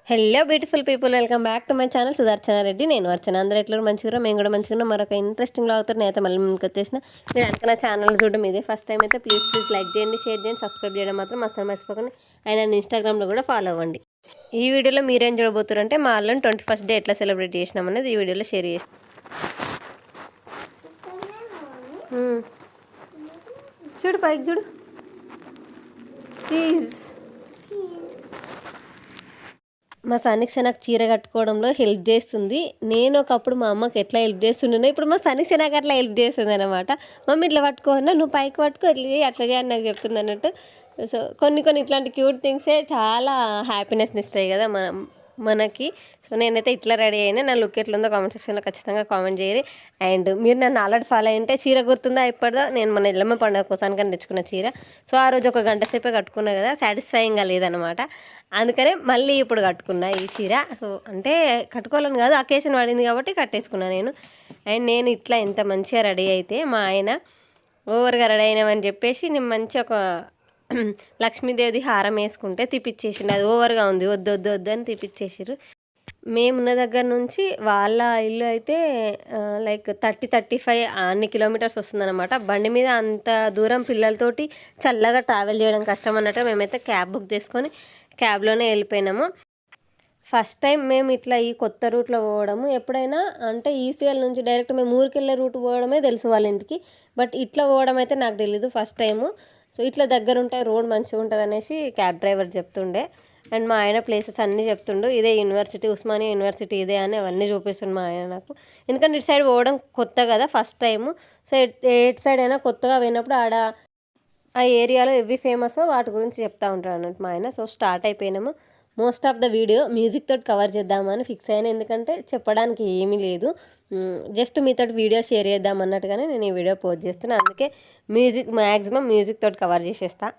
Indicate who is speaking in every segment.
Speaker 1: Hello beautiful people, welcome back to my channel Sudarshana Reddy. నేను అర్చన. అందరూ ఎట్లా మంచిగా, మేము కూడా మంచిగా మరొక ఇంట్రెస్టింగ్ అవుతారు. నేనైతే మళ్ళీ ముందుకు వచ్చేసిన. మీరు అనుకున్న నా ఛానల్ చూడడం ఇదే ఫస్ట్ టైం అయితే ప్లీజ్ లైక్ చేయండి, షేర్ చేయండి, సబ్స్క్రైబ్ చేయడం మాత్రం అసలు మర్చిపోకండి. అండ్ నన్ను ఇన్స్టాగ్రామ్లో కూడా ఫాలో అవ్వండి. ఈ వీడియోలో మీరేం చూడబోతారంటే మా అల్లుని 21st డే ఎట్లా సెలబ్రేట్ చేసినామనేది ఈ వీడియోలో షేర్ చేసి చూడు, పైకి చూడు ప్లీజ్. మా సనీక్ష నాకు చీర కట్టుకోవడంలో హెల్ప్ చేస్తుంది. నేను ఒకప్పుడు మా అమ్మకి ఎట్లా హెల్ప్ చేస్తుండేనో ఇప్పుడు మా సనీక్ష నాకు అట్లా హెల్ప్ చేస్తుంది అనమాట. మమ్మీ ఇట్లా పట్టుకోన్నా, నువ్వు పైకి పట్టుకో, అట్లా చేయాలి నాకు చెప్తుంది అన్నట్టు. సో కొన్ని ఇట్లాంటి క్యూట్ థింగ్సే చాలా హ్యాపీనెస్ని ఇస్తాయి కదా మనకి. సో నేనైతే ఇట్లా రెడీ అయినా. నా లుక్ ఎట్లుందో కామెంట్ సెక్షన్లో ఖచ్చితంగా కామెంట్ చేయరు. అండ్ మీరు నన్ను ఆల్రెడీ ఫాలో అయ్యింటే చీర గుర్తుందా ఇప్పటిదో నేను మన ఎల్లమ్మ పండుగ కోసానికని తెచ్చుకున్న చీర. సో ఆ రోజు ఒక గంట సేపే కట్టుకున్నా కదా, సాటిస్ఫైయింగ్గా లేదనమాట. అందుకనే మళ్ళీ ఇప్పుడు కట్టుకున్నా ఈ చీర. సో అంటే కట్టుకోవాలని కాదు, అకేషన్ పడింది కాబట్టి కట్టేసుకున్నా నేను. అండ్ నేను ఇట్లా ఎంత మంచిగా రెడీ అయితే మా ఆయన ఓవర్గా రెడీ అయినామని చెప్పేసి నేను మంచి ఒక లక్ష్మీదేవి హారం వేసుకుంటే తిప్పిచ్చేసిండు. అది ఓవర్గా ఉంది, వద్దు వద్దు వద్దు అని తిప్పిచ్చేసారు. మేమున్న దగ్గర నుంచి వాళ్ళ ఇల్లు అయితే లైక్ 30-35 అన్ని కిలోమీటర్స్ వస్తుందన్నమాట. బండి మీద అంత దూరం పిల్లలతోటి చల్లగా ట్రావెల్ చేయడం కష్టం అన్నట్టు మేమైతే క్యాబ్ బుక్ చేసుకొని క్యాబ్లోనే వెళ్ళిపోయినాము. ఫస్ట్ టైం మేము ఇట్లా ఈ కొత్త రూట్లో పోవడము. ఎప్పుడైనా అంటే ఈసీఎల్ నుంచి డైరెక్ట్ మేము ఊరికెళ్ళే రూట్ పోవడమే తెలుసు వాళ్ళ ఇంటికి. బట్ ఇట్లా పోవడం అయితే నాకు తెలీదు ఫస్ట్ టైము. సో ఇట్లా దగ్గర ఉంటాయి, రోడ్ మంచిగా ఉంటుంది అనేసి క్యాబ్ డ్రైవర్ చెప్తుండే. అండ్ మా ఆయన ప్లేసెస్ అన్నీ చెప్తుండు. ఇదే యూనివర్సిటీ, ఉస్మానియా యూనివర్సిటీ ఇదే అని అవన్నీ చూపిస్తుండు మా ఆయన నాకు. ఎందుకంటే ఇటు సైడ్ పోవడం కొత్త కదా ఫస్ట్ టైము. సో ఎటు సైడ్ అయినా కొత్తగా పోయినప్పుడు ఆడ ఆ ఏరియాలో ఎవి ఫేమస్ వాటి గురించి చెప్తా ఉంటాడు అన్నట్టు మా ఆయన. సో స్టార్ట్ అయిపోయినాము. Most of the video music తోటి కవర్ చేద్దామని ఫిక్స్ అయ్యాను. ఎందుకంటే చెప్పడానికి ఏమీ లేదు, జస్ట్ మీతో వీడియో షేర్ చేద్దాం అన్నట్టుగానే నేను ఈ వీడియో పోస్ట్ చేస్తున్నాను. అందుకే మ్యాక్సిమం మ్యూజిక్ తోటి కవర్ చేసేస్తా.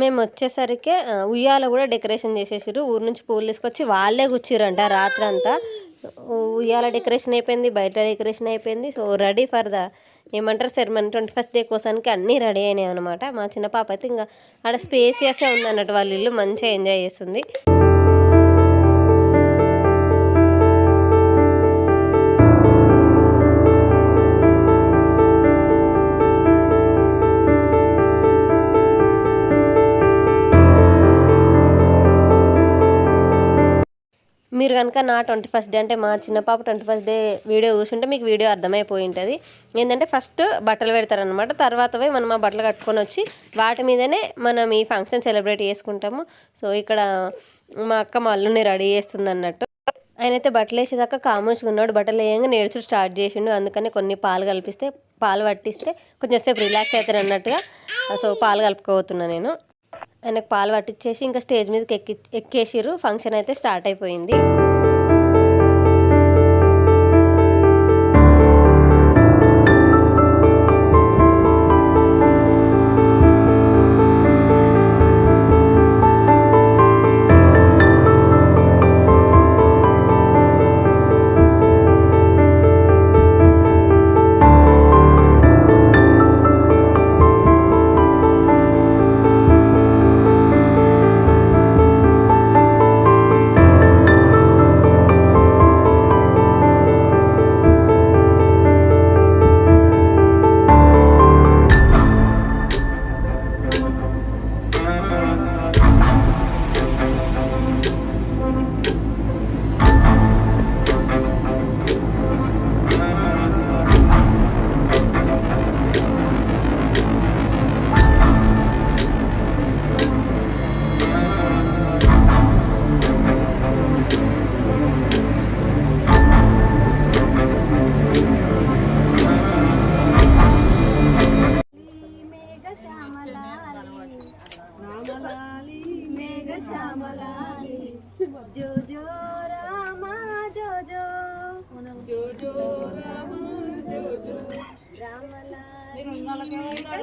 Speaker 1: మేము వచ్చేసరికి ఉయ్యాల కూడా డెకరేషన్ చేసేసారు. ఊరు నుంచి పూలు తీసుకొచ్చి వాళ్ళే కూర్చిరంట రాత్రంతా. ఉయ్యాల డెకరేషన్ అయిపోయింది, బయట డెకరేషన్ అయిపోయింది. సో రెడీ ఫర్ ద ఏమంటారు సెరమనీ 21st డే కోసానికి అన్నీ రెడీ అయినాయి అనమాట. మా చిన్న పాప అయితే ఇంకా ఆడ స్పేసియస్గా ఉంది అన్నట్టు, వాళ్ళ ఇల్లు మంచిగా ఎంజాయ్ చేస్తుంది. మీరు కనుక నా 21st డే అంటే మా చిన్న పాప 21st డే వీడియో చూసుంటే మీకు వీడియో అర్థమైపోయి ఉంటుంది. ఏంటంటే ఫస్ట్ బట్టలు పెడతారనమాట, తర్వాత పోయి మనం ఆ బట్టలు కట్టుకొని వచ్చి వాటి మీదనే మనం ఈ ఫంక్షన్ సెలబ్రేట్ చేసుకుంటాము. సో ఇక్కడ మా అక్క మా అల్లుని రెడీ చేస్తుంది అన్నట్టు. ఆయనైతే బట్టలు వేసేదాకా కామోష్గా ఉన్నాడు. బట్టలు వేయంగా నేర్చుడు స్టార్ట్ చేసిండు. అందుకని కొన్ని పాలు కలిపిస్తే పాలు పట్టిస్తే కొంచెం సేపు రిలాక్స్ అవుతారు అన్నట్టుగా. సో పాలు కలుపుకోబోతున్నా నేను. ఆయనకు పాలు పట్టించేసి ఇంకా స్టేజ్ మీదకి ఎక్కేసిర్రు. ఫంక్షన్ అయితే స్టార్ట్ అయిపోయింది.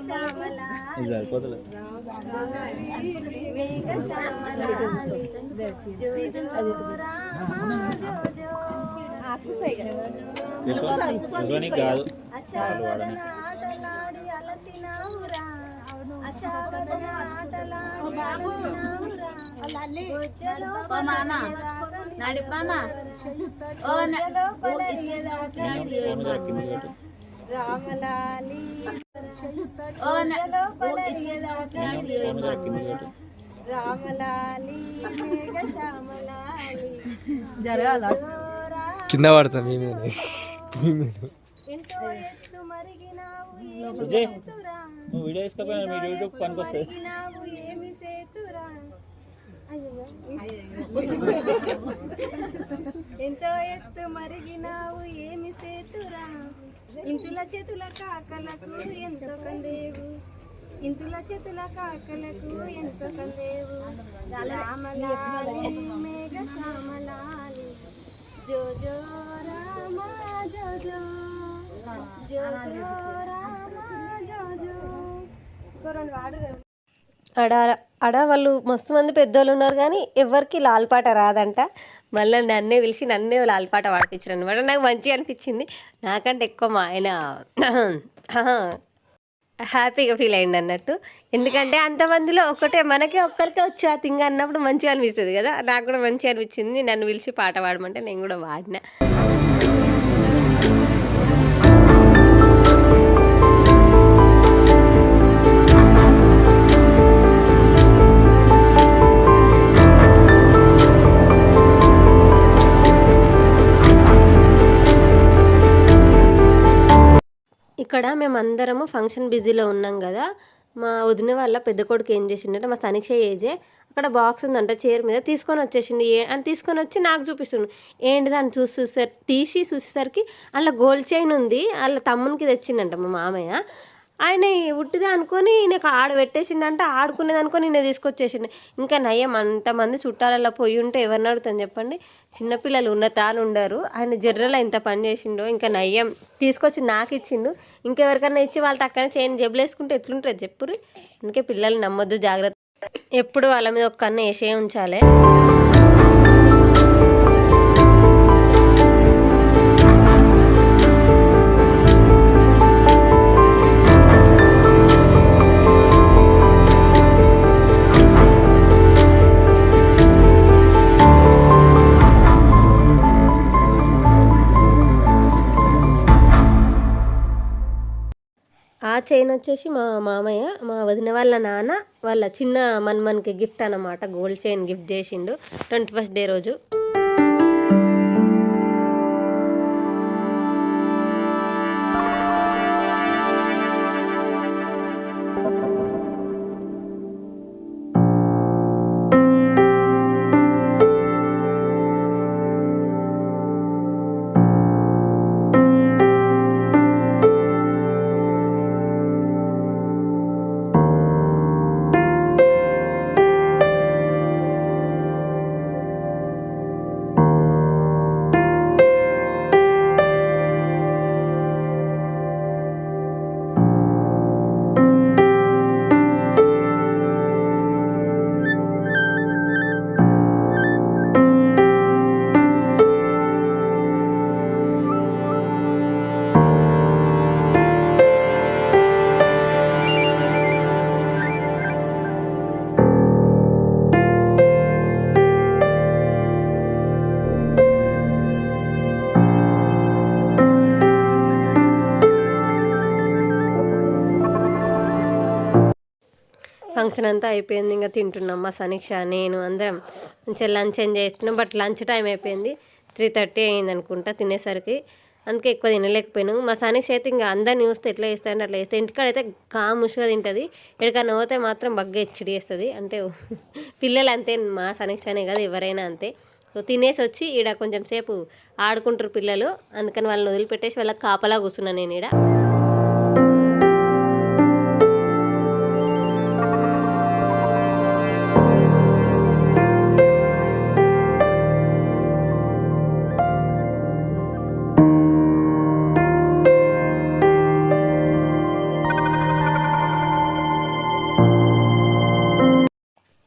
Speaker 2: సరిపోతలేదు. కాదు కింద పడతా నువ్వు వీడియో తీసుకోపోయినా మీ యూట్యూబ్ పనికి వస్తుంది.
Speaker 3: ఎంతో ఎత్తు మరిగినావు ఏమి సేతురా, ఇంతుల చేతుల కాకలకు ఎంతో కందేవు, ఇంతుల చేతుల కాకలకు ఎంతో కందేవు. రామలాలి మేఘ శ్యామలాలి జో జో రామ జో జో జో జో రామ జో జో.
Speaker 1: ఆడ వాళ్ళు మస్తు మంది పెద్దోళ్ళు ఉన్నారు కానీ ఎవరికి లాల్పాట రాదంట. మళ్ళీ నన్నే పిలిచి నన్నే లాల్పాట పాడిపించారు అనమాట. నాకు మంచిగా అనిపించింది. నాకంటే ఎక్కువ మా ఆయన హ్యాపీగా ఫీల్ అయ్యింది అన్నట్టు. ఎందుకంటే అంతమందిలో ఒకటే మనకే ఒక్కరికే వచ్చి ఆ థింగ్ అన్నప్పుడు మంచిగా అనిపిస్తుంది కదా. నాకు కూడా మంచిగా అనిపించింది. నన్ను పిలిచి పాట పాడమంటే నేను కూడా పాడినా. ఇక్కడ మేమందరము ఫంక్షన్ బిజీలో ఉన్నాం కదా. మా వదిన వాళ్ళ పెద్ద కొడుకు ఏం చేసిండంటే, మా సనీక్ష ఏజే, అక్కడ బాక్స్ ఉందంట చైర్ మీద, తీసుకొని వచ్చేసిండు. అని తీసుకొని వచ్చి నాకు చూపిస్తుండు. ఏంటిది అని చూసేసరికి అలా గోల్డ్ చైన్ ఉంది. వాళ్ళ తమ్మునికి తెచ్చిండంట మా మామయ్య. ఆయన ఉట్టిదే అనుకొని నాకు ఆడ పెట్టేసిండంటే, ఆడుకునేది అనుకొని నేను తీసుకొచ్చేసిండు. ఇంకా నయ్యం అంతమంది చుట్టాలలో పోయి ఉంటే ఎవరిని అడుగుతాను చెప్పండి. చిన్నపిల్లలు ఉన్నతాను ఉండరు. ఆయన జర్రలో ఇంత పని చేసిండో. ఇంకా నయ్యం తీసుకొచ్చి నాకు ఇచ్చిండు. ఇంకెవరికన్నా ఇచ్చి వాళ్ళ అక్కడ చైన్ జబ్బులేసుకుంటే ఎట్లుంటుంది చెప్పురు. అందుకే పిల్లలు నమ్మొద్దు, జాగ్రత్త. ఎప్పుడు వాళ్ళ మీద ఒక కన్ను వేసే ఉంచాలి. ఆ చైన్ వచ్చేసి మా మామయ్య, మా వదిన వాళ్ళ నాన్న వాళ్ళ చిన్న మన్మన్కి గిఫ్ట్ అన్నమాట. గోల్డ్ చైన్ గిఫ్ట్ చేసిండు 21st డే రోజు. ఫంక్షన్ అంతా అయిపోయింది. ఇంకా తింటున్నాం మా సనీక్ష నేను అందరం మంచిగా లంచ్ ఎంజాయ్ చేస్తున్నాం. బట్ లంచ్ టైం అయిపోయింది, 3:30 అయింది అనుకుంటా తినేసరికి. అందుకే ఎక్కువ తినలేకపోయినాం. మా సనీక్ష అయితే ఇంకా అందరిని చూస్తే ఎట్లా చేస్తాయంటే అట్లా చేస్తే. ఇంటికాడైతే కాముషగా తింటుంది. ఎక్కడికన్నా పోతే మాత్రం బగ్గా హెచ్చడి చేస్తుంది. అంటే పిల్లలు అంతే, మా సనీక్ష అనే కదా ఎవరైనా అంతే. సో తినేసి వచ్చి ఈడ కొంచెం సేపు ఆడుకుంటారు పిల్లలు. అందుకని వాళ్ళని వదిలిపెట్టేసి వాళ్ళకి కాపలా కూర్చున్నాను నేను ఈడ.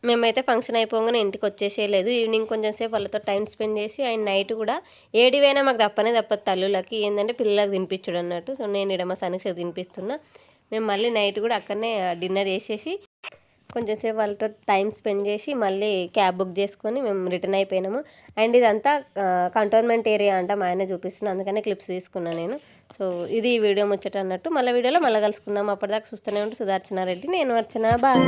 Speaker 1: మేమైతే ఫంక్షన్ అయిపోగానే ఇంటికి వచ్చేసేయలేదు. ఈవినింగ్ కొంచెం సేపు వాళ్ళతో టైం స్పెండ్ చేసి అండ్ నైట్ కూడా ఏడివైనా మాకు తప్పదు తల్లులకి ఏంటంటే పిల్లలకు తినిపించడం అన్నట్టు. సో నేను ఇక్కడ మా సనీక్షకి తినిపిస్తున్నా. మేము మళ్ళీ నైట్ కూడా అక్కడనే డిన్నర్ చేసేసి కొంచెం సేపు వాళ్ళతో టైం స్పెండ్ చేసి మళ్ళీ క్యాబ్ బుక్ చేసుకొని మేము రిటర్న్ అయిపోయినాము. అండ్ ఇదంతా కంటోన్మెంట్ ఏరియా అంట మా ఆయన చూపిస్తున్నాను, అందుకనే క్లిప్స్ తీసుకున్నాను నేను. సో ఇది ఈ వీడియో ముచ్చట అన్నట్టు. మళ్ళీ వీడియోలో మళ్ళీ కలుసుకుందాం. అప్పటిదాకా చూస్తూనే ఉంటే సుధార్చన రెడ్డి, నేను అర్చన. బాయ్.